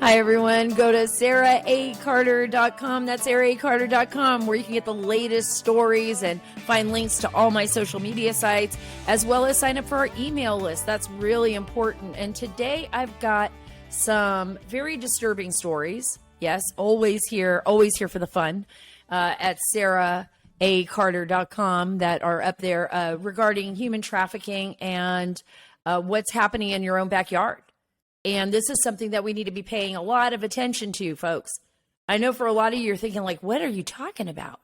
Hi, everyone. Go to SaraACarter.com. That's SaraACarter.com, where you can get the latest stories and find links to all my social media sites, as well as sign up for our email list. That's really important. And today I've got some very disturbing stories. Yes, always here for the fun at SaraACarter.com that are up there regarding human trafficking and what's happening in your own backyard. And this is something that we need to be paying a lot of attention to, folks. I know for a lot of you, you're thinking like, what are you talking about?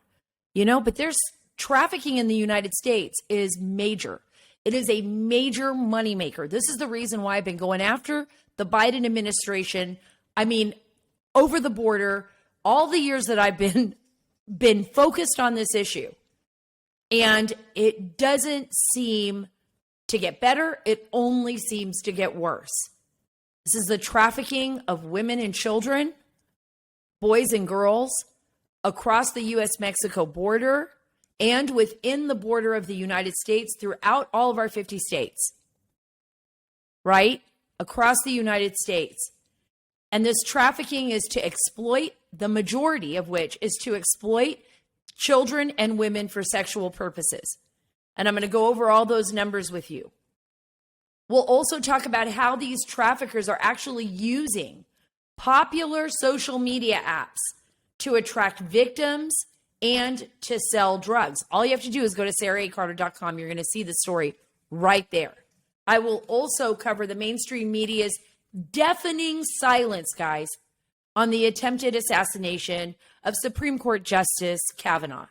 But there's trafficking in the United States is major. It is a major moneymaker. This is the reason why I've been going after the Biden administration. I mean, over the border, all the years that I've been focused on this issue. And it doesn't seem to get better. It only seems to get worse. This is the trafficking of women and children, boys and girls, across the U.S.-Mexico border and within the border of the United States throughout all of our 50 states, right? Across the United States. And this trafficking is to exploit, the majority of which is to exploit children and women for sexual purposes. And I'm going to go over all those numbers with you. We'll also talk about how these traffickers are actually using popular social media apps to attract victims and to sell drugs. All you have to do is go to SaraACarter.com. You're going to see the story right there. I will also cover the mainstream media's deafening silence, guys, on the attempted assassination of Supreme Court Justice Kavanaugh.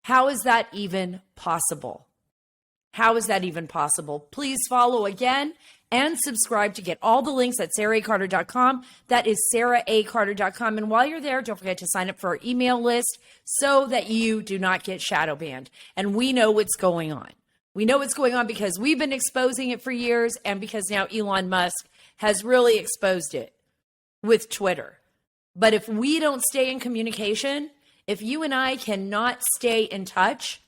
How is that even possible? How is that even possible? Please follow again and subscribe to get all the links at SaraACarter.com. That is SaraACarter.com. And while you're there, don't forget to sign up for our email list so that you do not get shadow banned. And we know what's going on. We know what's going on because we've been exposing it for years and because now Elon Musk has really exposed it with Twitter. But if we don't stay in communication, if you and I cannot stay in touch,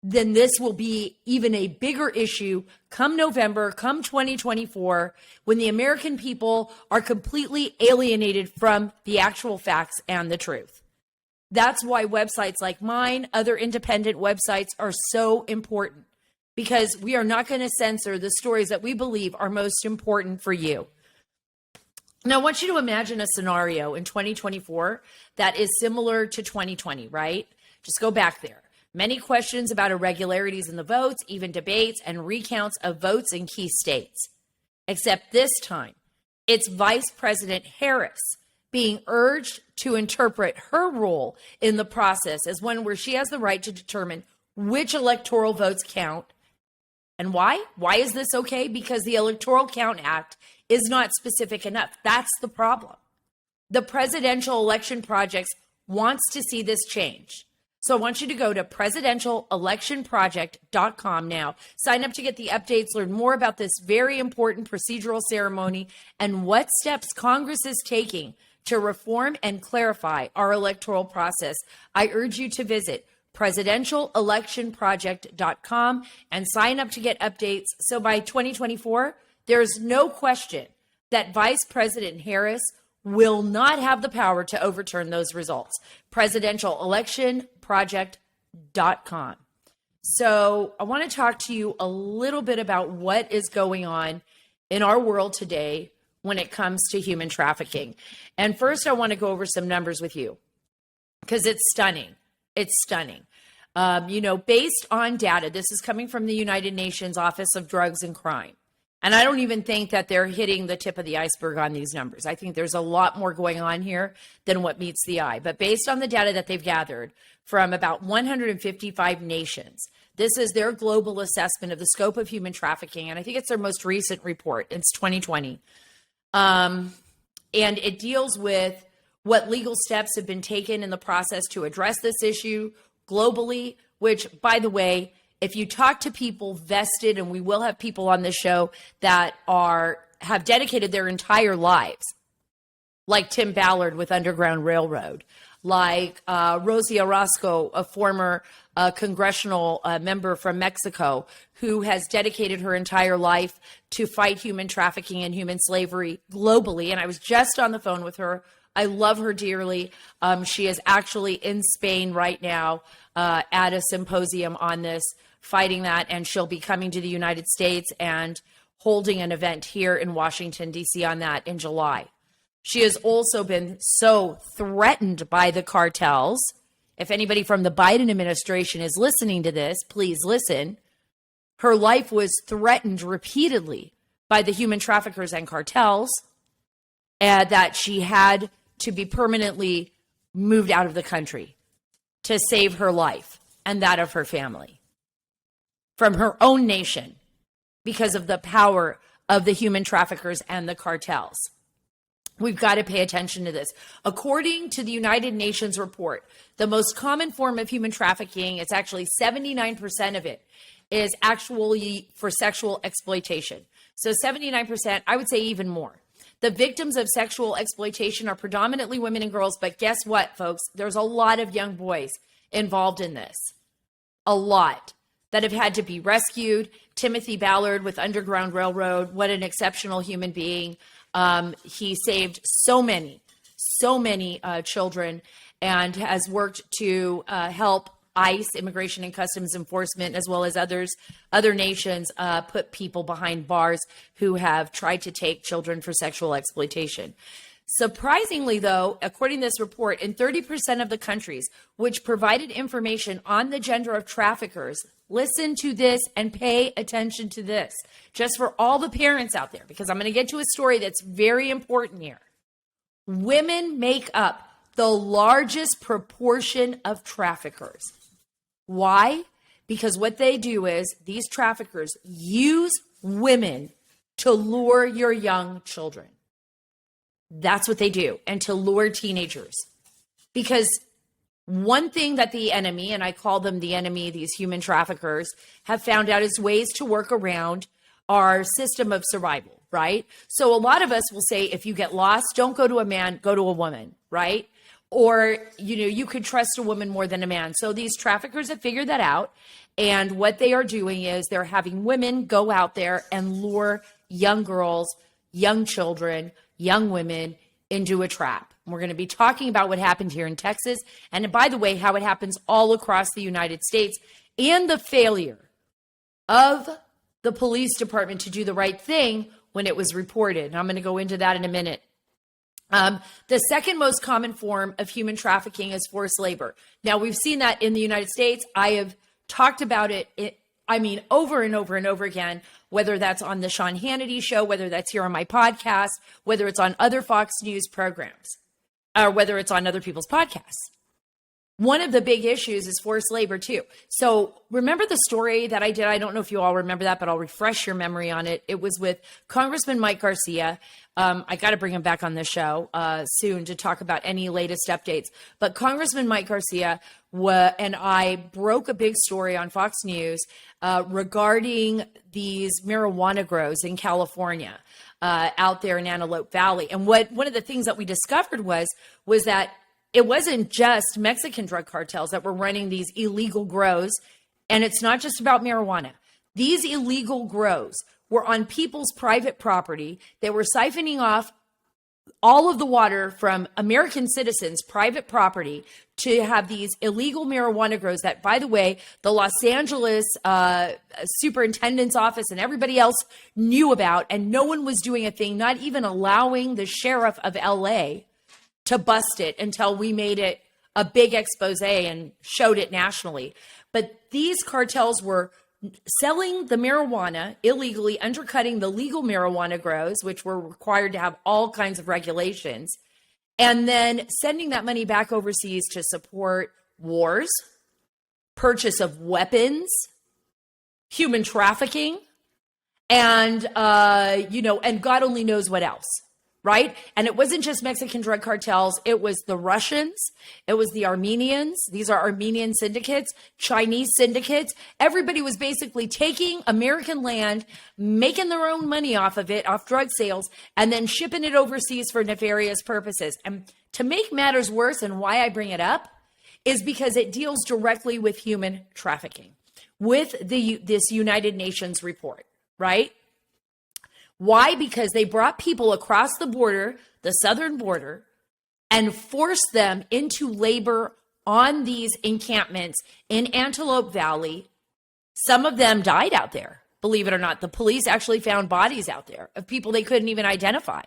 then this will be even a bigger issue come November, come 2024, when the American people are completely alienated from the actual facts and the truth. That's why websites like mine, other independent websites, are so important, because we are not going to censor the stories that we believe are most important for you. Now, I want you to imagine a scenario in 2024 that is similar to 2020, right? Just go back there. Many questions about irregularities in the votes, even debates and recounts of votes in key states. Except this time, it's Vice President Harris being urged to interpret her role in the process as one where she has the right to determine which electoral votes count. And why? Why is this okay? Because the Electoral Count Act is not specific enough. That's the problem. The Presidential Election Project wants to see this change. So I want you to go to presidentialelectionproject.com now. Sign up to get the updates, learn more about this very important procedural ceremony and what steps Congress is taking to reform and clarify our electoral process. I urge you to visit presidentialelectionproject.com and sign up to get updates. So by 2024, there's no question that Vice President Harris will not have the power to overturn those results. presidentialelectionproject.com. So I want to talk to you a little bit about what is going on in our world today when it comes to human trafficking. And first, I want to go over some numbers with you because it's stunning. It's stunning. Based on data, this is coming from the United Nations Office of Drugs and Crime. And I don't even think that they're hitting the tip of the iceberg on these numbers. I think there's a lot more going on here than what meets the eye. But based on the data that they've gathered from about 155 nations, this is their global assessment of the scope of human trafficking. And I think it's their most recent report. It's 2020. And it deals with what legal steps have been taken in the process to address this issue globally, which, by the way, if you talk to people vested, and we will have people on this show that have dedicated their entire lives, like Tim Ballard with Underground Railroad, like Rosie Orozco, a former congressional member from Mexico, who has dedicated her entire life to fight human trafficking and human slavery globally. And I was just on the phone with her. I love her dearly. She is actually in Spain right now at a symposium on this, fighting that, and she'll be coming to the United States and holding an event here in Washington, D.C. on that in July. She has also been so threatened by the cartels. If anybody from the Biden administration is listening to this, please listen. Her life was threatened repeatedly by the human traffickers and cartels, and that she had to be permanently moved out of the country to save her life and that of her family from her own nation because of the power of the human traffickers and the cartels. We've got to pay attention to this. According to the United Nations report, the most common form of human trafficking, it's actually 79% of it, is actually for sexual exploitation. So 79%, I would say even more. The victims of sexual exploitation are predominantly women and girls, but guess what, folks? There's a lot of young boys involved in this. A lot that have had to be rescued. Timothy Ballard with Underground Railroad, what an exceptional human being. He saved so many children and has worked to help ICE, Immigration and Customs Enforcement, as well as other nations, put people behind bars who have tried to take children for sexual exploitation. Surprisingly, though, according to this report, in 30% of the countries which provided information on the gender of traffickers, listen to this and pay attention to this, just for all the parents out there, because I'm going to get to a story that's very important here. Women make up the largest proportion of traffickers. Why? Because what they do is these traffickers use women to lure your young children. That's what they do, and to lure teenagers. Because one thing that the enemy, and I call them the enemy, these human traffickers, have found out is ways to work around our system of survival, right? So a lot of us will say, if you get lost, don't go to a man, go to a woman, right? Or, you could trust a woman more than a man. So these traffickers have figured that out. And what they are doing is they're having women go out there and lure young girls, young children, young women into a trap. We're going to be talking about what happened here in Texas. And by the way, how it happens all across the United States and the failure of the police department to do the right thing when it was reported. And I'm going to go into that in a minute. The second most common form of human trafficking is forced labor. Now, we've seen that in the United States. I have talked about it, over and over and over again, whether that's on the Sean Hannity show, whether that's here on my podcast, whether it's on other Fox News programs, or whether it's on other people's podcasts. One of the big issues is forced labor too. So remember the story that I did? I don't know if you all remember that, but I'll refresh your memory on it. It was with Congressman Mike Garcia. I got to bring him back on the show soon to talk about any latest updates. But Congressman Mike Garcia and I broke a big story on Fox News regarding these marijuana grows in California, out there in Antelope Valley. And one of the things that we discovered was that it wasn't just Mexican drug cartels that were running these illegal grows. And it's not just about marijuana. These illegal grows were on people's private property. They were siphoning off all of the water from American citizens' private property to have these illegal marijuana grows that, by the way, the Los Angeles superintendent's office and everybody else knew about, and no one was doing a thing, not even allowing the sheriff of LA to bust it until we made it a big expose and showed it nationally. But these cartels were selling the marijuana illegally, undercutting the legal marijuana grows, which were required to have all kinds of regulations, and then sending that money back overseas to support wars, purchase of weapons, human trafficking, and, and God only knows what else. right? And it wasn't just Mexican drug cartels. It was the Russians. It was the Armenians. These are Armenian syndicates, Chinese syndicates. Everybody was basically taking American land, making their own money off of it, off drug sales, and then shipping it overseas for nefarious purposes. And to make matters worse, and why I bring it up, is because it deals directly with human trafficking, with this United Nations report, right? Why? Because they brought people across the border, the southern border, and forced them into labor on these encampments in Antelope Valley. Some of them died out there, believe it or not. The police actually found bodies out there of people they couldn't even identify.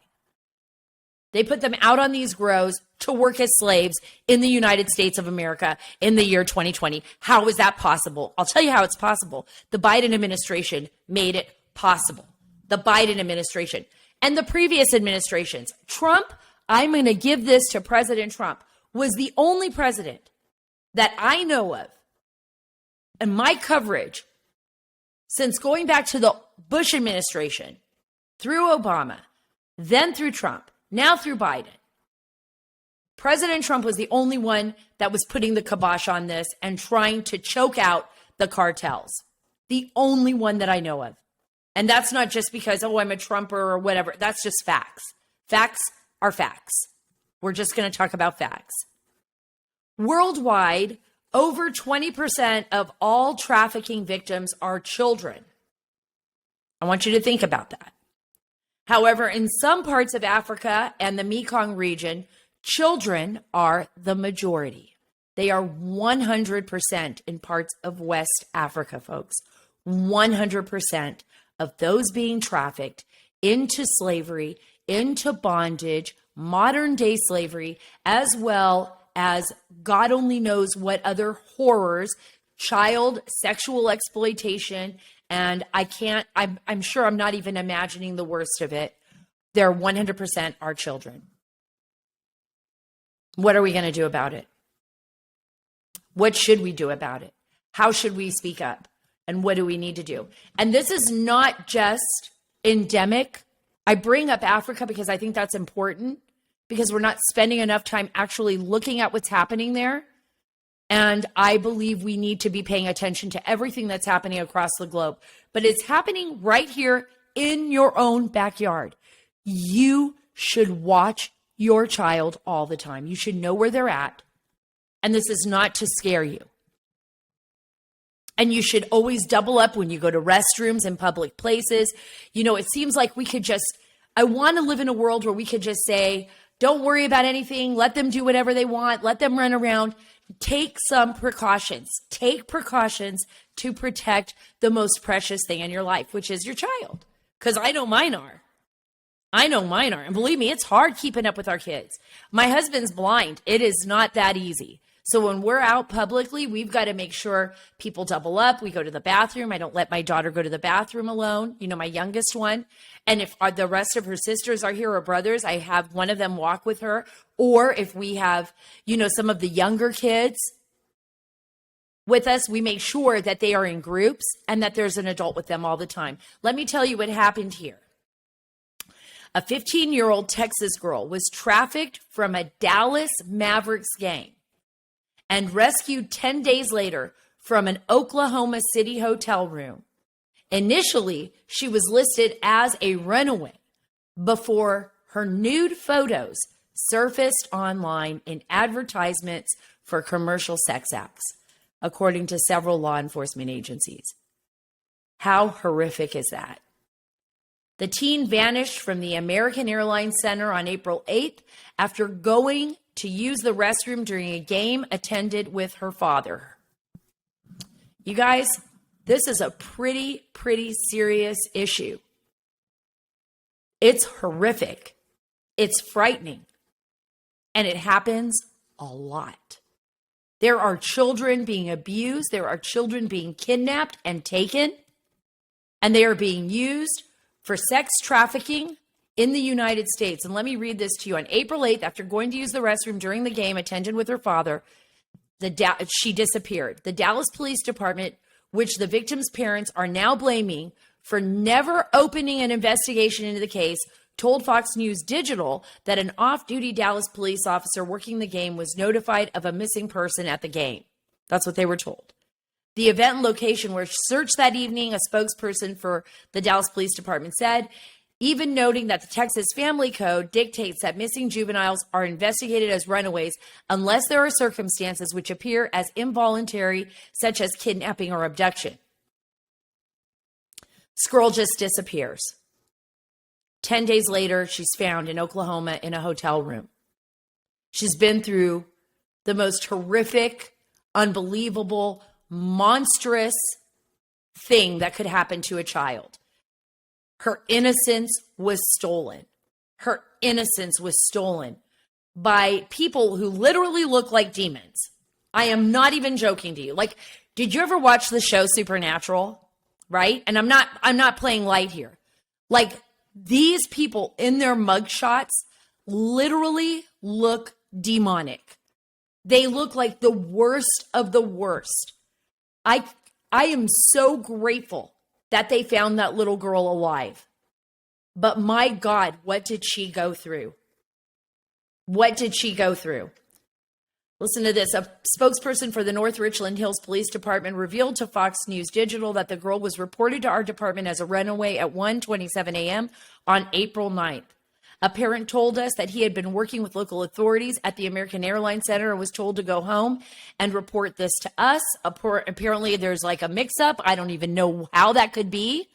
They put them out on these groves to work as slaves in the United States of America in the year 2020. How is that possible? I'll tell you how it's possible. The Biden administration made it possible. The Biden administration and the previous administrations. Trump, I'm going to give this to President Trump, was the only president that I know of in my coverage since going back to the Bush administration, through Obama, then through Trump, now through Biden. President Trump was the only one that was putting the kibosh on this and trying to choke out the cartels. The only one that I know of. And that's not just because, oh, I'm a Trumper or whatever. That's just facts. Facts are facts. We're just going to talk about facts. Worldwide, over 20% of all trafficking victims are children. I want you to think about that. However, in some parts of Africa and the Mekong region, children are the majority. They are 100% in parts of West Africa, folks. 100% of those being trafficked into slavery, into bondage, modern day slavery, as well as God only knows what other horrors, child sexual exploitation. And I'm sure I'm not even imagining the worst of it. They're 100% our children. What are we going to do about it? What should we do about it? How should we speak up? And what do we need to do? And this is not just endemic. I bring up Africa because I think that's important, because we're not spending enough time actually looking at what's happening there. And I believe we need to be paying attention to everything that's happening across the globe. But it's happening right here in your own backyard. You should watch your child all the time. You should know where they're at. And this is not to scare you. And you should always double up when you go to restrooms and public places. You know, it seems like I want to live in a world where we could just say, don't worry about anything. Let them do whatever they want. Let them run around. Take some precautions. Take precautions to protect the most precious thing in your life, which is your child. Because I know mine are. And believe me, it's hard keeping up with our kids. My husband's blind. It is not that easy. So when we're out publicly, we've got to make sure people double up. We go to the bathroom. I don't let my daughter go to the bathroom alone, my youngest one. And if the rest of her sisters are here or brothers, I have one of them walk with her. Or if we have, some of the younger kids with us, we make sure that they are in groups and that there's an adult with them all the time. Let me tell you what happened here. A 15-year-old Texas girl was trafficked from a Dallas Mavericks game and rescued 10 days later from an Oklahoma City hotel room. Initially, she was listed as a runaway before her nude photos surfaced online in advertisements for commercial sex acts, according to several law enforcement agencies. How horrific is that? The teen vanished from the American Airlines Center on April 8th after going to use the restroom during a game attended with her father. You guys, this is a pretty serious issue. It's horrific. It's frightening. And it happens a lot. There are children being abused. There are children being kidnapped and taken. And they are being used for sex trafficking in the United States. And let me read this to you. On April 8th, after going to use the restroom during the game attended with her father, she disappeared. The Dallas Police Department, which the victim's parents are now blaming for never opening an investigation into the case, told Fox News Digital that an off-duty Dallas police officer working the game was notified of a missing person at the game. That's what they were told. The event and location were searched that evening, a spokesperson for the Dallas Police Department said, even noting that the Texas Family Code dictates that missing juveniles are investigated as runaways unless there are circumstances which appear as involuntary, such as kidnapping or abduction. Girl just disappears. 10 days later, she's found in Oklahoma in a hotel room. She's been through the most horrific, unbelievable, monstrous thing that could happen to a child. Her innocence was stolen. Her innocence was stolen by people who literally look like demons. I am not even joking to you. Like, did you ever watch the show Supernatural? Right? And I'm not playing light here. Like, these people in their mugshots literally look demonic. They look like the worst of the worst. I am so grateful that they found that little girl alive. But my God, what did she go through? What did she go through? Listen to this. A spokesperson for the North Richland Hills Police Department revealed to Fox News Digital that the girl was reported to our department as a runaway at 1:27 a.m. on April 9th. A parent told us that he had been working with local authorities at the American Airlines Center and was told to go home and report this to us. Apparently, there's like a mix-up. I don't even know how that could be.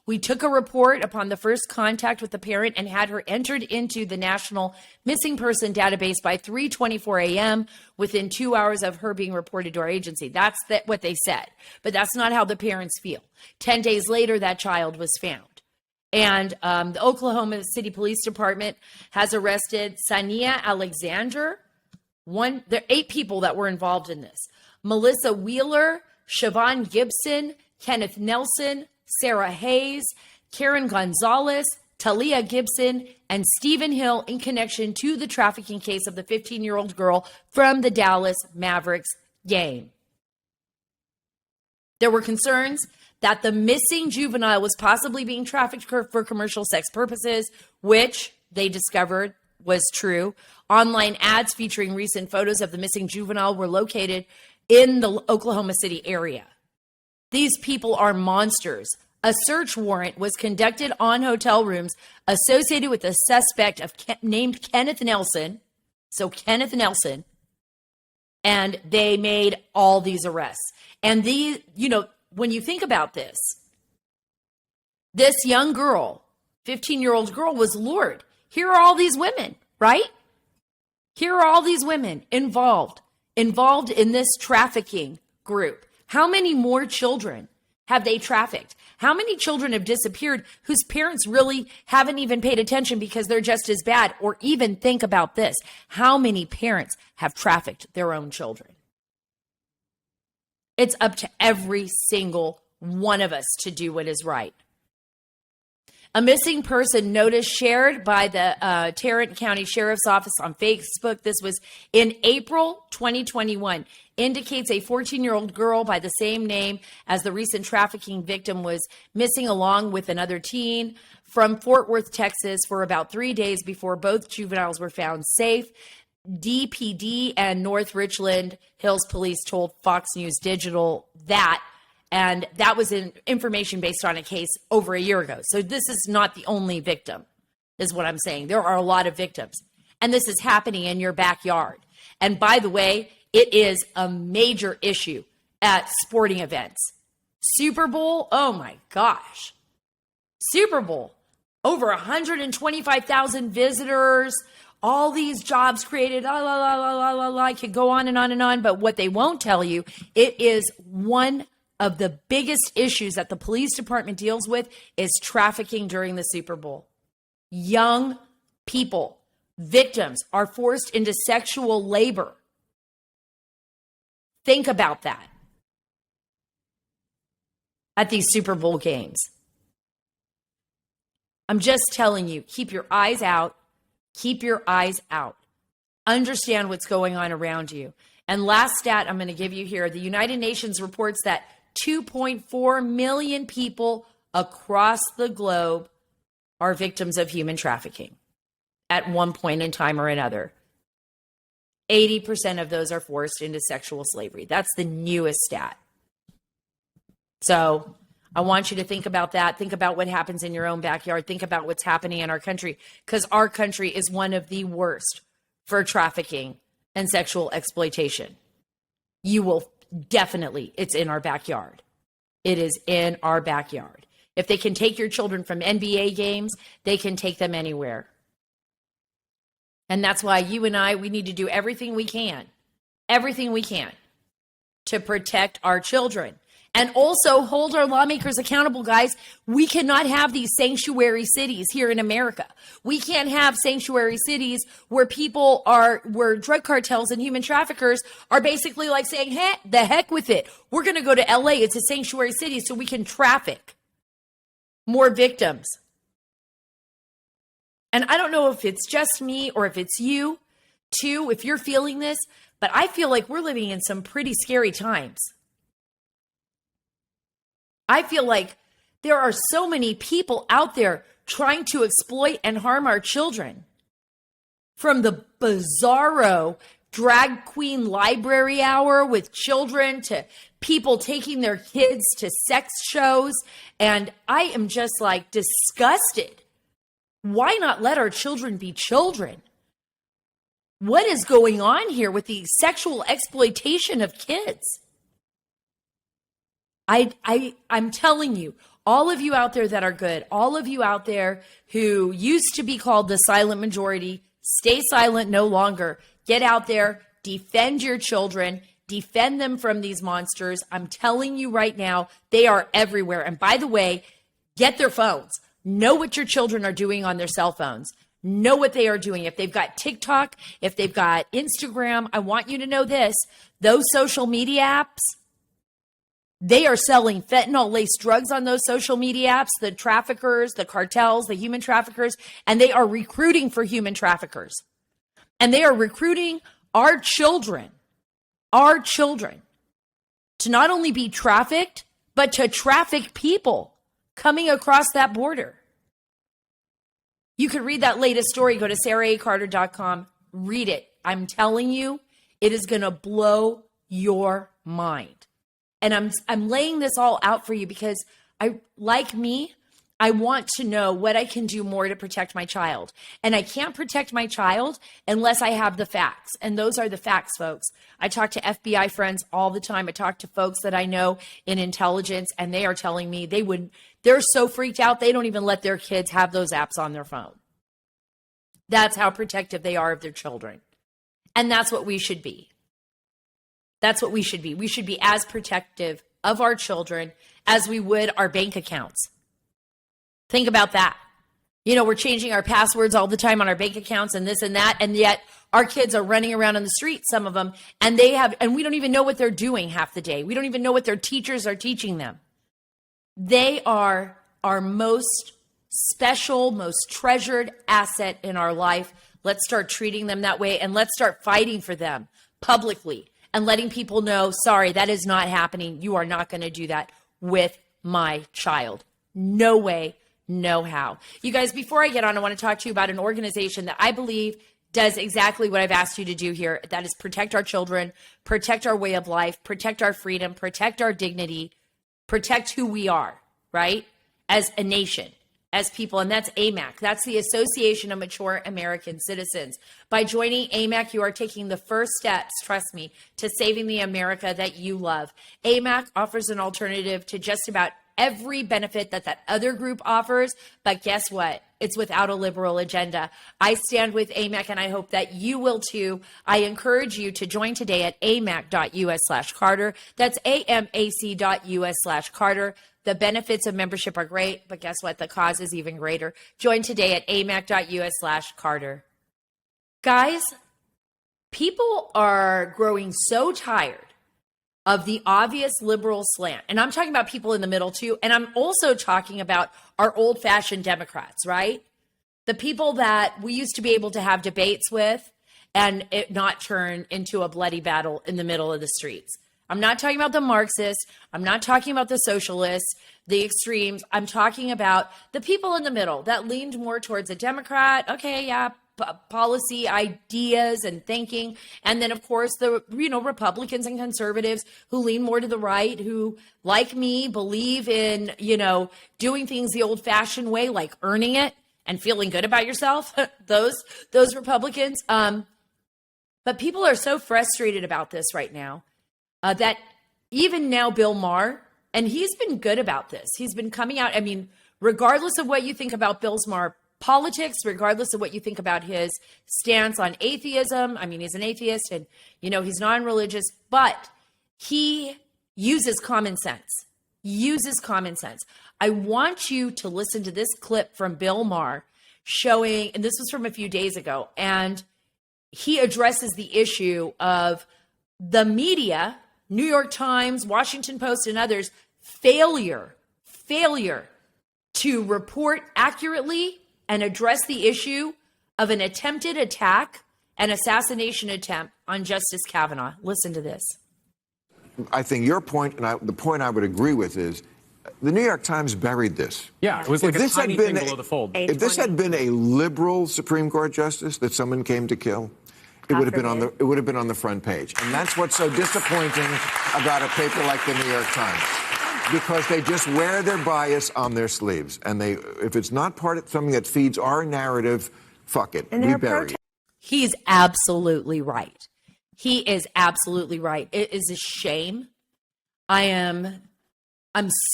We took a report upon the first contact with the parent and had her entered into the National Missing Person Database by 3:24 a.m. within 2 hours of her being reported to our agency. That's what they said. But that's not how the parents feel. 10 days later, that child was found. And the Oklahoma City Police Department has arrested Sania Alexander. There are 8 people that were involved in this. Melissa Wheeler, Siobhan Gibson, Kenneth Nelson, Sarah Hayes, Karen Gonzalez, Talia Gibson, and Stephen Hill in connection to the trafficking case of the 15-year-old girl from the Dallas Mavericks game. There were concerns that the missing juvenile was possibly being trafficked for commercial sex purposes, which they discovered was true. Online ads featuring recent photos of the missing juvenile were located in the Oklahoma City area. These people are monsters. A search warrant was conducted on hotel rooms associated with a suspect named Kenneth Nelson. So Kenneth Nelson. And they made all these arrests. And when you think about this young girl, 15-year-old girl, was lured. Here are all these women, right? Here are all these women involved in this trafficking group. How many more children have they trafficked? How many children have disappeared whose parents really haven't even paid attention because they're just as bad? Or even think about this. How many parents have trafficked their own children? It's up to every single one of us to do what is right. A missing person notice shared by the Tarrant County Sheriff's Office on Facebook, this was in April 2021, indicates a 14-year-old girl by the same name as the recent trafficking victim was missing along with another teen from Fort Worth, Texas for about 3 days before both juveniles were found safe. DPD and North Richland Hills Police told Fox News Digital that. And that was information based on a case over a year ago. So this is not the only victim, is what I'm saying. There are a lot of victims. And this is happening in your backyard. And by the way, it is a major issue at sporting events. Super Bowl, oh my gosh. Super Bowl, over 125,000 visitors, all these jobs created, I could go on and on and on. But what they won't tell you, it is one of the biggest issues that the police department deals with is trafficking during the Super Bowl. Young people, victims, are forced into sexual labor. Think about that at these Super Bowl games. I'm just telling you, keep your eyes out. Keep your eyes out. Understand what's going on around you. And last stat I'm going to give you here, the United Nations reports that 2.4 million people across the globe are victims of human trafficking at one point in time or another. 80% of those are forced into sexual slavery. That's the newest stat. So I want you to think about that. Think about what happens in your own backyard. Think about what's happening in our country, because our country is one of the worst for trafficking and sexual exploitation. You will definitely, it's in our backyard. It is in our backyard. If they can take your children from NBA games, they can take them anywhere. And that's why you and I, we need to do everything we can to protect our children. And also hold our lawmakers accountable, guys. We cannot have these sanctuary cities here in America. We can't have sanctuary cities where where drug cartels and human traffickers are basically like saying, hey, the heck with it. We're going to go to LA. It's a sanctuary city so we can traffic more victims. And I don't know if it's just me or if it's you too, if you're feeling this, but I feel like we're living in some pretty scary times. I feel like there are so many people out there trying to exploit and harm our children. From the bizarro drag queen library hour with children to people taking their kids to sex shows. And I am just like disgusted. Why not let our children be children? What is going on here with the sexual exploitation of kids? I'm telling you, all of you out there that are good, all of you out there who used to be called the silent majority, stay silent no longer. Get out there, defend your children, defend them from these monsters. I'm telling you right now, they are everywhere. And by the way, get their phones. Know what your children are doing on their cell phones. Know what they are doing. If they've got TikTok, if they've got Instagram, I want you to know this. Those social media apps, they are selling fentanyl-laced drugs on those social media apps, the traffickers, the cartels, the human traffickers, and they are recruiting for human traffickers. And they are recruiting our children to not only be trafficked, but to traffic people coming across that border. You can read that latest story. Go to saraacarter.com. Read it. I'm telling you, it is going to blow your mind. And I'm laying this all out for you because I want to know what I can do more to protect my child. And I can't protect my child unless I have the facts. And those are the facts, folks. I talk to FBI friends all the time. I talk to folks that I know in intelligence, and they are telling me they're so freaked out, they don't even let their kids have those apps on their phone. That's how protective they are of their children. And that's what we should be. That's what we should be. We should be as protective of our children as we would our bank accounts. Think about that. You know, we're changing our passwords all the time on our bank accounts and this and that, and yet our kids are running around on the street, some of them, and we don't even know what they're doing half the day. We don't even know what their teachers are teaching them. They are our most special, most treasured asset in our life. Let's start treating them that way, and let's start fighting for them publicly and letting people know, sorry, that is not happening. You are not going to do that with my child. No way, no how. You guys, before I get on, I want to talk to you about an organization that I believe does exactly what I've asked you to do here. That is protect our children, protect our way of life, protect our freedom, protect our dignity, protect who we are, right? As a nation, as people, and that's AMAC. That's the Association of Mature American Citizens. By joining AMAC, you are taking the first steps, trust me, to saving the America that you love. AMAC offers an alternative to just about every benefit that other group offers, but guess what? It's without a liberal agenda. I stand with AMAC, and I hope that you will too. I encourage you to join today at amac.us/Carter. That's amac.us/Carter. The benefits of membership are great, but guess what? The cause is even greater. Join today at amac.us/Carter. Guys, people are growing so tired of the obvious liberal slant. And I'm talking about people in the middle too. And I'm also talking about our old-fashioned Democrats, right? The people that we used to be able to have debates with and it not turn into a bloody battle in the middle of the streets. I'm not talking about the Marxists. I'm not talking about the socialists, the extremes. I'm talking about the people in the middle that leaned more towards a Democrat. Okay, yeah, policy ideas and thinking. And then, of course, the, Republicans and conservatives who lean more to the right, who, like me, believe in, doing things the old fashioned way, like earning it and feeling good about yourself. those Republicans. But people are so frustrated about this right now that even now Bill Maher, and he's been good about this. He's been coming out. I mean, regardless of what you think about Bill Maher politics, regardless of what you think about his stance on atheism. I mean, he's an atheist and, he's non-religious, but he uses common sense. I want you to listen to this clip from Bill Maher showing, and this was from a few days ago, and he addresses the issue of the media, New York Times, Washington Post, and others, failure to report accurately and address the issue of an attempted attack and assassination attempt on Justice Kavanaugh. Listen to this. I think your point, and the point I would agree with, is the New York Times buried this. Yeah, it was like a tiny thing below the fold. If this had been a liberal Supreme Court justice that someone came to kill, it would have been on the front page. And that's what's so disappointing about a paper like the New York Times. Because they just wear their bias on their sleeves. And if it's not part of something that feeds our narrative, fuck it. We bury it. He's absolutely right. He is absolutely right. It is a shame. I'm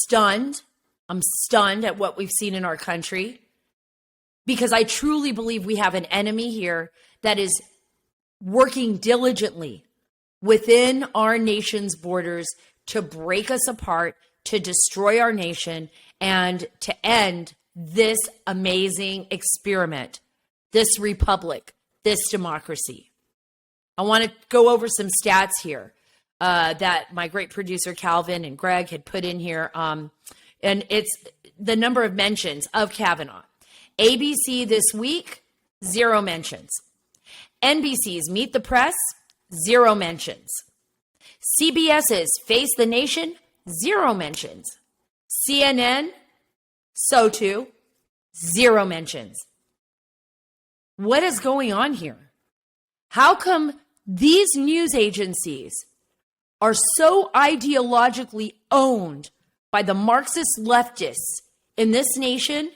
stunned. I'm stunned at what we've seen in our country. Because I truly believe we have an enemy here that is working diligently within our nation's borders to break us apart, to destroy our nation, and to end this amazing experiment, this republic, this democracy. I want to go over some stats here that my great producer Calvin and Greg had put in here. And it's the number of mentions of Kavanaugh. ABC this week, 0 mentions. NBC's Meet the Press, 0 mentions. CBS's Face the Nation, 0 mentions. CNN, so too, 0 mentions. What is going on here? How come these news agencies are so ideologically owned by the Marxist leftists in this nation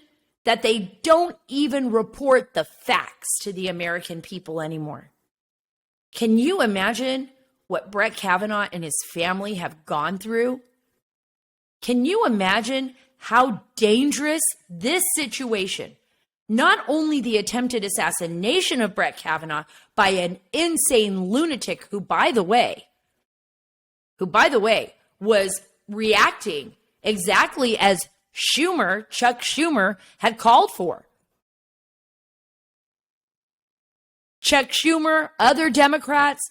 that they don't even report the facts to the American people anymore? Can you imagine what Brett Kavanaugh and his family have gone through? Can you imagine how dangerous this situation, not only the attempted assassination of Brett Kavanaugh by an insane lunatic who, by the way, was reacting exactly as Chuck Schumer had called for. Chuck Schumer, other Democrats,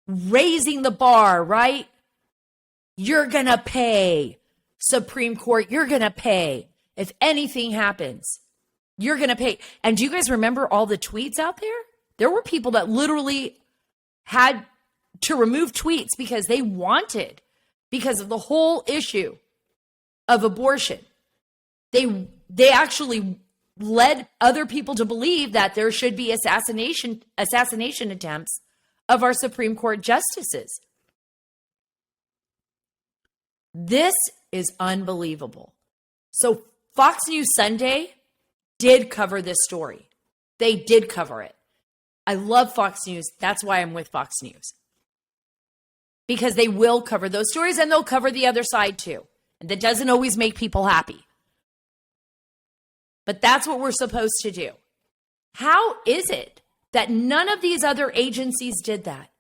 raising the bar, right? You're going to pay, Supreme Court. You're going to pay. If anything happens, you're going to pay. And do you guys remember all the tweets out there? There were people that literally had to remove tweets because they wanted, because of the whole issue of abortion. They actually led other people to believe that there should be assassination attempts of our Supreme Court justices. This is unbelievable. So Fox News Sunday did cover this story. They did cover it. I love Fox News. That's why I'm with Fox News. Because they will cover those stories and they'll cover the other side too. And that doesn't always make people happy. But that's what we're supposed to do. How is it that none of these other agencies did that?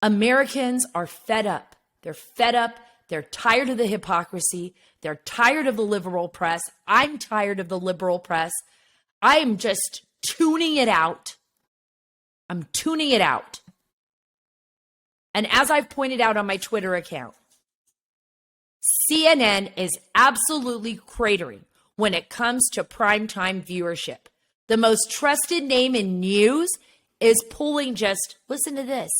Americans are fed up. They're fed up. They're tired of the hypocrisy. They're tired of the liberal press. I'm tired of the liberal press. I am just tuning it out. I'm tuning it out. And as I've pointed out on my Twitter account, CNN is absolutely cratering when it comes to primetime viewership. The most trusted name in news is pulling just, listen to this,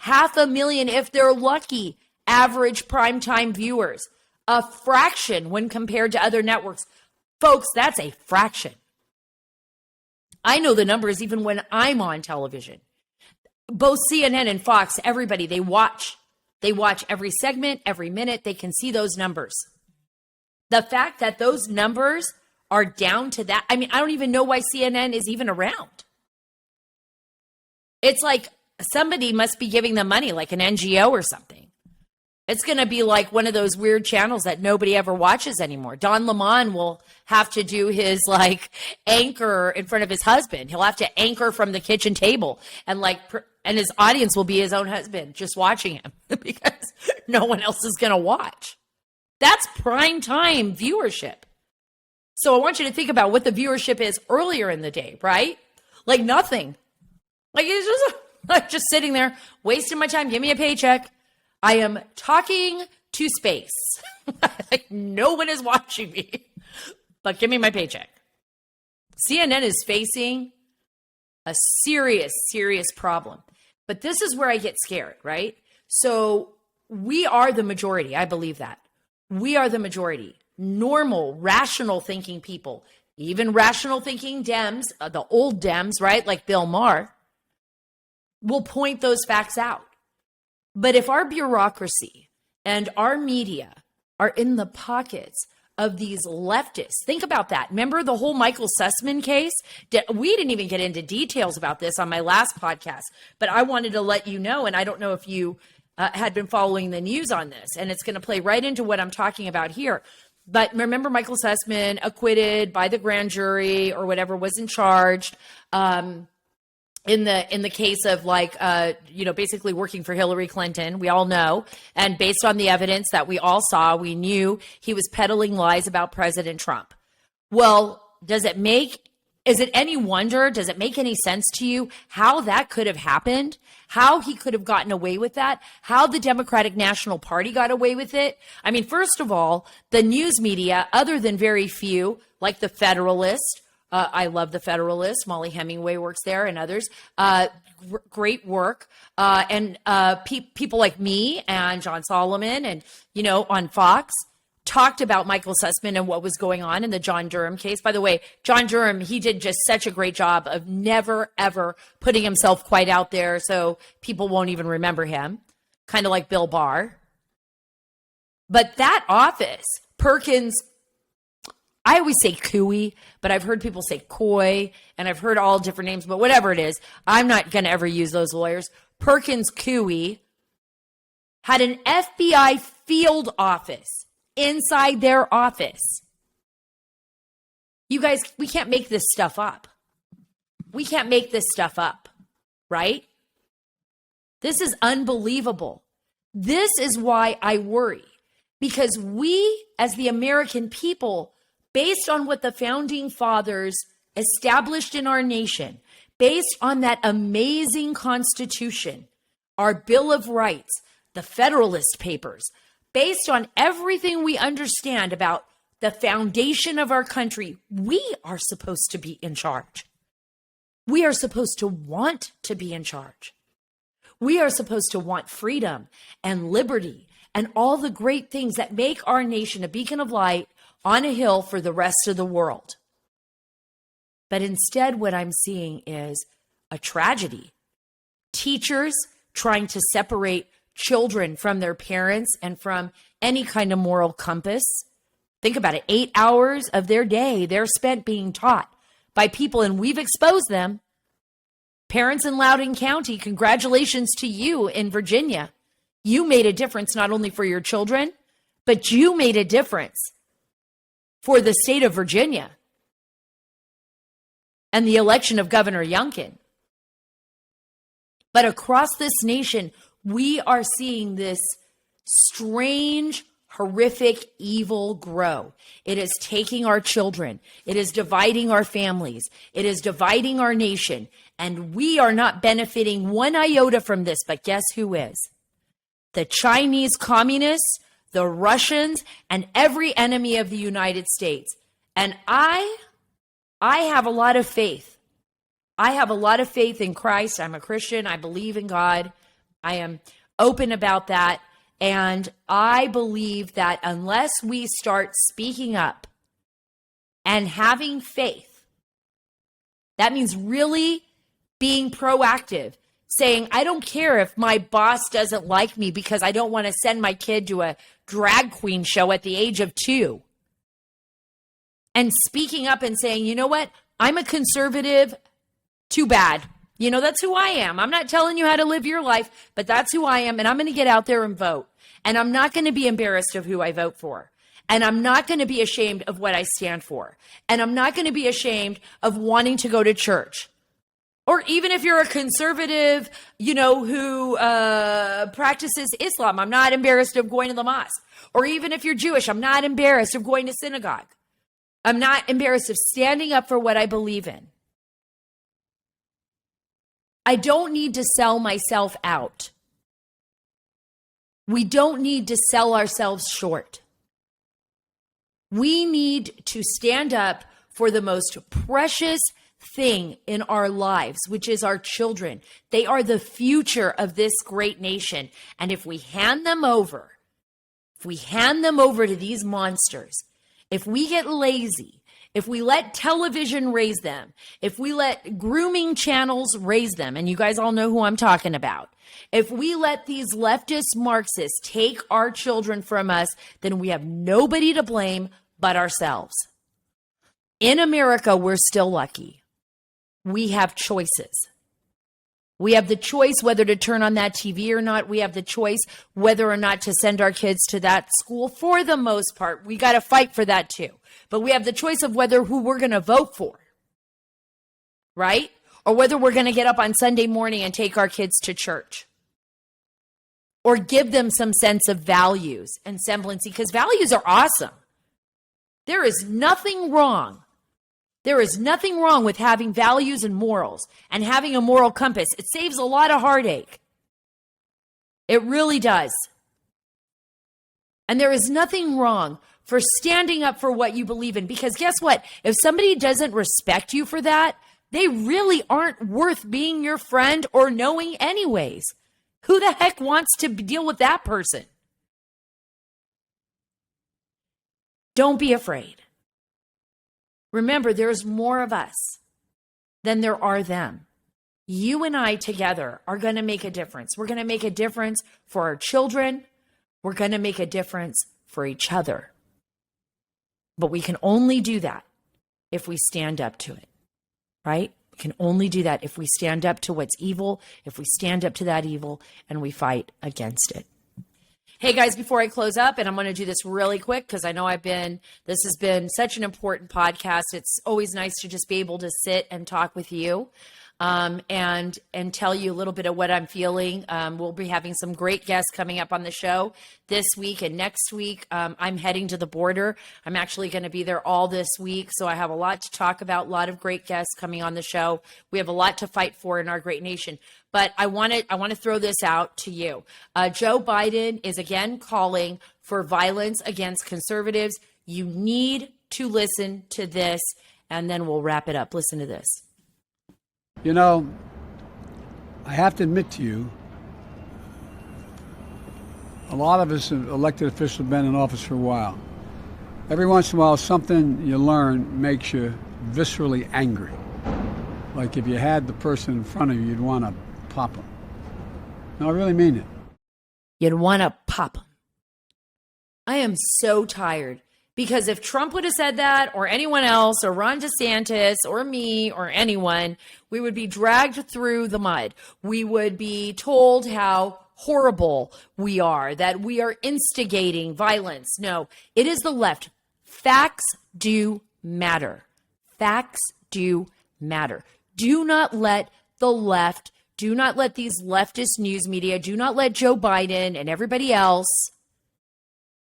500,000, if they're lucky, average primetime viewers. A fraction when compared to other networks. Folks, that's a fraction. I know the numbers even when I'm on television. Both CNN and Fox, everybody, they watch. They watch every segment, every minute. They can see those numbers. The fact that those numbers are down to that, I mean, I don't even know why CNN is even around. It's like somebody must be giving them money, like an NGO or something. It's going to be like one of those weird channels that nobody ever watches anymore. Don Lemon will have to do his like anchor in front of his husband. He'll have to anchor from the kitchen table and and his audience will be his own husband just watching him because no one else is going to watch. That's prime time viewership. So I want you to think about what the viewership is earlier in the day, right? Like nothing. Like it's just like just sitting there wasting my time. Give me a paycheck. I am talking to space. Like no one is watching me, but give me my paycheck. CNN is facing a serious, serious problem. But this is where I get scared, right? So we are the majority. I believe that. We are the majority. Normal, rational thinking people, even rational thinking Dems, the old Dems, right? Like Bill Maher, will point those facts out. But if our bureaucracy and our media are in the pockets of these leftists, think about that. Remember the whole Michael Sussman case? We didn't even get into details about this on my last podcast, but I wanted to let you know, and I don't know if you had been following the news on this, and it's going to play right into what I'm talking about here. But remember Michael Sussman, acquitted by the grand jury or whatever, wasn't charged. In the case of basically working for Hillary Clinton, we all know, and based on the evidence that we all saw, we knew he was peddling lies about President Trump. Well, is it any wonder? Does it make any sense to you how that could have happened? How he could have gotten away with that? How the Democratic National Party got away with it? I mean, first of all, the news media, other than very few, like the Federalist, I love the Federalist. Molly Hemingway works there and others. Great work. And people like me and John Solomon and, on Fox talked about Michael Sussman and what was going on in the John Durham case. By the way, John Durham, he did just such a great job of never, ever putting himself quite out there so people won't even remember him. Kind of like Bill Barr. But that office, Perkins, I always say Cooey, but I've heard people say Coy, and I've heard all different names, but whatever it is, I'm not going to ever use those lawyers. Perkins Coie had an FBI field office inside their office. You guys, we can't make this stuff up. We can't make this stuff up, right? This is unbelievable. This is why I worry, because we, as the American people, based on what the founding fathers established in our nation, based on that amazing Constitution, our Bill of Rights, the Federalist Papers, based on everything we understand about the foundation of our country, we are supposed to be in charge. We are supposed to want to be in charge. We are supposed to want freedom and liberty and all the great things that make our nation a beacon of light on a hill for the rest of the world. But instead, what I'm seeing is a tragedy. Teachers trying to separate children from their parents and from any kind of moral compass. Think about it. 8 hours of their day, they're spent being taught by people, and we've exposed them. Parents in Loudoun County, congratulations to you in Virginia. You made a difference not only for your children, but you made a difference for the state of Virginia and the election of Governor Youngkin. But across this nation, we are seeing this strange, horrific evil grow. It is taking our children. It is dividing our families. It is dividing our nation. And we are not benefiting one iota from this. But guess who is? The Chinese communists, the Russians, and every enemy of the United States. And I have a lot of faith. I have a lot of faith in Christ. I'm a Christian. I believe in God. I am open about that. And I believe that unless we start speaking up and having faith, that means really being proactive, saying, I don't care if my boss doesn't like me because I don't want to send my kid to a drag queen show at the age of 2. And speaking up and saying, you know what? I'm a conservative. Too bad. You know, that's who I am. I'm not telling you how to live your life, but that's who I am. And I'm going to get out there and vote. And I'm not going to be embarrassed of who I vote for. And I'm not going to be ashamed of what I stand for. And I'm not going to be ashamed of wanting to go to church. Or even if you're a conservative, you know, who practices Islam, I'm not embarrassed of going to the mosque. Or even if you're Jewish, I'm not embarrassed of going to synagogue. I'm not embarrassed of standing up for what I believe in. I don't need to sell myself out. We don't need to sell ourselves short. We need to stand up for the most precious thing in our lives, which is our children. They are the future of this great nation. And if we hand them over to these monsters, if we get lazy, if we let television raise them, if we let grooming channels raise them, and you guys all know who I'm talking about, if we let these leftist Marxists take our children from us, then we have nobody to blame but ourselves. In America, we're still lucky. We have choices. We have the choice whether to turn on that TV or not. We have the choice whether or not to send our kids to that school. For the most part, we got to fight for that too. But we have the choice of who we're going to vote for, right? Or whether we're going to get up on Sunday morning and take our kids to church. Or give them some sense of values and semblancy, because values are awesome. There is nothing wrong. There is nothing wrong with having values and morals and having a moral compass. It saves a lot of heartache. It really does. And there is nothing wrong for standing up for what you believe in. Because guess what? If somebody doesn't respect you for that, they really aren't worth being your friend or knowing anyways. Who the heck wants to deal with that person? Don't be afraid. Remember, there's more of us than there are them. You and I together are going to make a difference. We're going to make a difference for our children. We're going to make a difference for each other. But we can only do that if we stand up to it, right? We can only do that if we stand up to what's evil, if we stand up to that evil, and we fight against it. Hey guys, before I close up, and I'm going to do this really quick because I know this has been such an important podcast. It's always nice to just be able to sit and talk with you and tell you a little bit of what I'm feeling. We'll be having some great guests coming up on the show this week and next week. I'm heading to the border. I'm actually going to be there all this week. So I have a lot to talk about, a lot of great guests coming on the show. We have a lot to fight for in our great nation. But I want to throw this out to you. Joe Biden is again calling for violence against conservatives. You need to listen to this, and then we'll wrap it up. Listen to this. You know, I have to admit to you, a lot of us elected officials have been in office for a while. Every once in a while, something you learn makes you viscerally angry. Like if you had the person in front of you, you'd want to pop them. No, I really mean it. You'd want to pop them. I am so tired. Because if Trump would have said that, or anyone else, or Ron DeSantis, or me, or anyone, we would be dragged through the mud. We would be told how horrible we are, that we are instigating violence. No, it is the left. Facts do matter. Facts do matter. Do not let the left, do not let these leftist news media, do not let Joe Biden and everybody else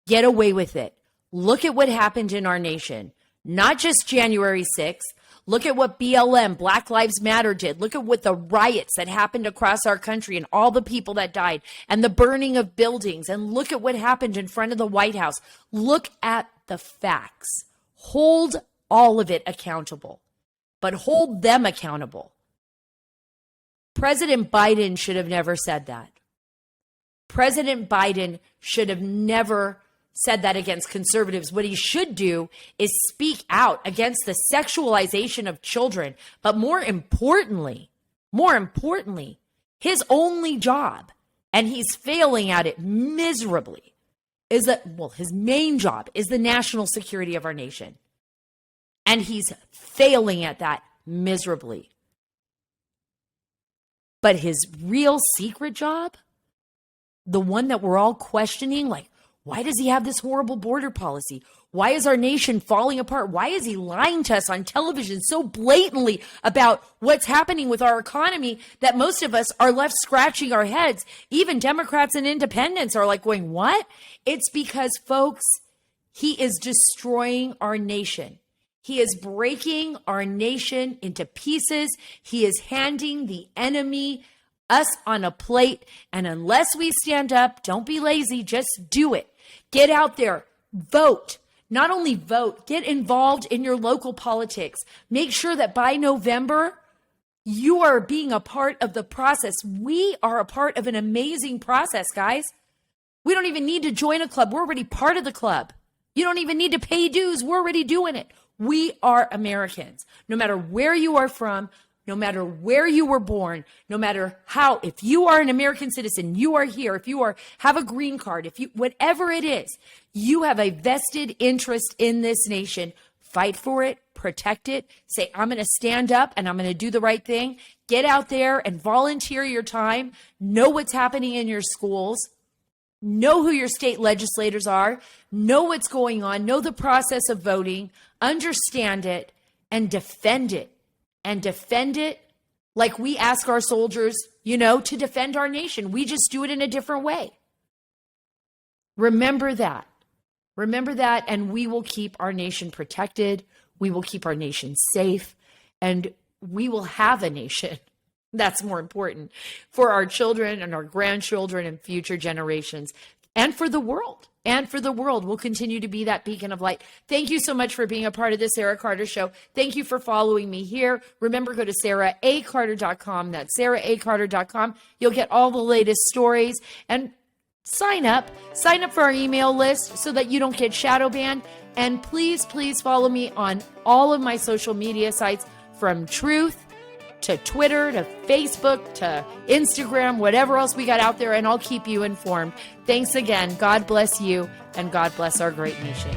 get away with it. Look at what happened in our nation, not just January 6th. Look at what BLM, Black Lives Matter, did. Look at what the riots that happened across our country and all the people that died and the burning of buildings. And look at what happened in front of the White House. Look at the facts. Hold all of it accountable, but hold them accountable. President Biden should have never said that. President Biden should have never said that against conservatives. What he should do is speak out against the sexualization of children. But more importantly, his only job, and he's failing at it miserably, is that, well, his main job is the national security of our nation. And he's failing at that miserably. But his real secret job, the one that we're all questioning, like, why does he have this horrible border policy? Why is our nation falling apart? Why is he lying to us on television so blatantly about what's happening with our economy that most of us are left scratching our heads? Even Democrats and independents are like going, what? It's because, folks, he is destroying our nation. He is breaking our nation into pieces. He is handing the enemy us on a plate. And unless we stand up, don't be lazy, just do it. Get out there, vote. Not only vote, get involved in your local politics. Make sure that by November, you are being a part of the process. We are a part of an amazing process, guys. We don't even need to join a club. We're already part of the club. You don't even need to pay dues. We're already doing it. We are Americans. No matter where you are from, no matter where you were born, no matter how, if you are an American citizen, you are here, if you have a green card, if you, whatever it is, you have a vested interest in this nation. Fight for it, protect it, say, I'm going to stand up and I'm going to do the right thing. Get out there and volunteer your time. Know what's happening in your schools. Know who your state legislators are. Know what's going on. Know the process of voting. Understand it and defend it. And defend it like we ask our soldiers, to defend our nation. We just do it in a different way. Remember that. Remember that, and we will keep our nation protected. We will keep our nation safe, and we will have a nation. That's more important for our children and our grandchildren and future generations, and for the world. And for the world, we'll continue to be that beacon of light. Thank you so much for being a part of the Sara Carter Show. Thank you for following me here. Remember, go to saraacarter.com. That's saraacarter.com. You'll get all the latest stories and sign up. Sign up for our email list so that you don't get shadow banned. And please, please follow me on all of my social media sites, from Truth to Twitter, to Facebook, to Instagram, whatever else we got out there, and I'll keep you informed. Thanks again. God bless you, and God bless our great nation.